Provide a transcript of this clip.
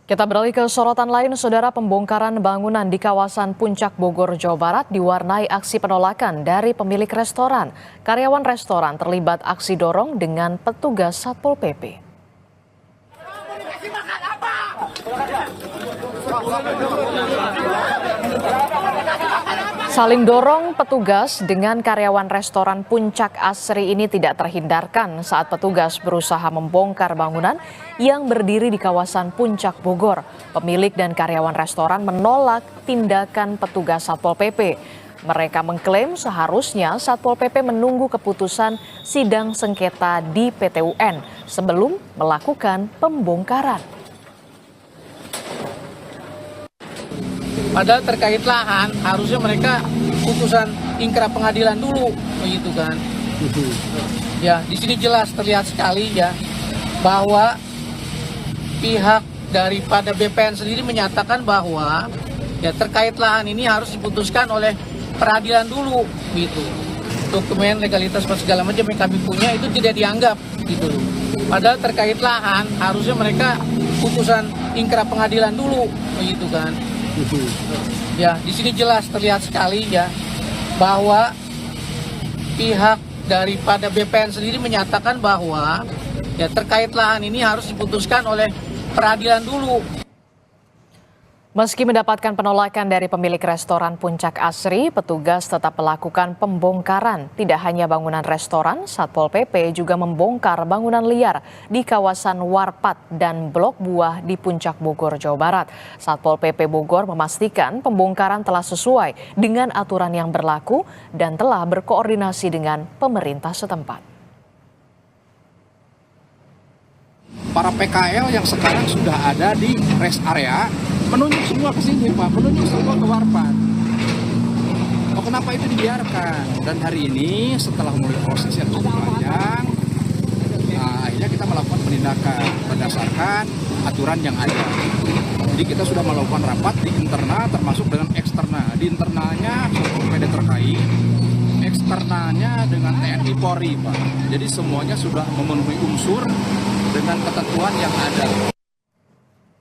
Kita beralih ke sorotan lain, saudara. Pembongkaran bangunan di kawasan Puncak Bogor, Jawa Barat diwarnai aksi penolakan dari pemilik restoran. Karyawan restoran terlibat aksi dorong dengan petugas Satpol PP. Saling dorong petugas dengan karyawan restoran Puncak Asri ini tidak terhindarkan saat petugas berusaha membongkar bangunan yang berdiri di kawasan Puncak Bogor. Pemilik dan karyawan restoran menolak tindakan petugas Satpol PP. Mereka mengklaim seharusnya Satpol PP menunggu keputusan sidang sengketa di PT UN sebelum melakukan pembongkaran. Padahal terkait lahan harusnya mereka putusan ingkrah pengadilan dulu, begitu kan? Ya, di sini jelas terlihat sekali ya bahwa pihak daripada BPN sendiri menyatakan bahwa ya terkait lahan ini harus diputuskan oleh peradilan dulu, gitu. Dokumen legalitas segala macam yang kami punya itu tidak dianggap, gitu. Padahal terkait lahan harusnya mereka putusan ingkrah pengadilan dulu, begitu kan? Ya, di sini jelas terlihat sekali ya bahwa pihak daripada BPN sendiri menyatakan bahwa ya terkait lahan ini harus diputuskan oleh peradilan dulu. Meski mendapatkan penolakan dari pemilik restoran Puncak Asri, petugas tetap melakukan pembongkaran. Tidak hanya bangunan restoran, Satpol PP juga membongkar bangunan liar di kawasan Warpat dan Blok Buah di Puncak Bogor, Jawa Barat. Satpol PP Bogor memastikan pembongkaran telah sesuai dengan aturan yang berlaku dan telah berkoordinasi dengan pemerintah setempat. Para PKL yang sekarang sudah ada di rest area menunjuk semua ke sini, Pak, menunjuk semua ke Warpat. Oh, kenapa itu dibiarkan? Dan hari ini setelah melalui proses yang cukup panjang, akhirnya kita melakukan penindakan berdasarkan aturan yang ada. Jadi kita sudah melakukan rapat di internal termasuk dengan eksternal. Di internalnya PD terkait, eksternalnya dengan TNI Polri, Pak. Jadi semuanya sudah memenuhi unsur dengan ketentuan yang ada.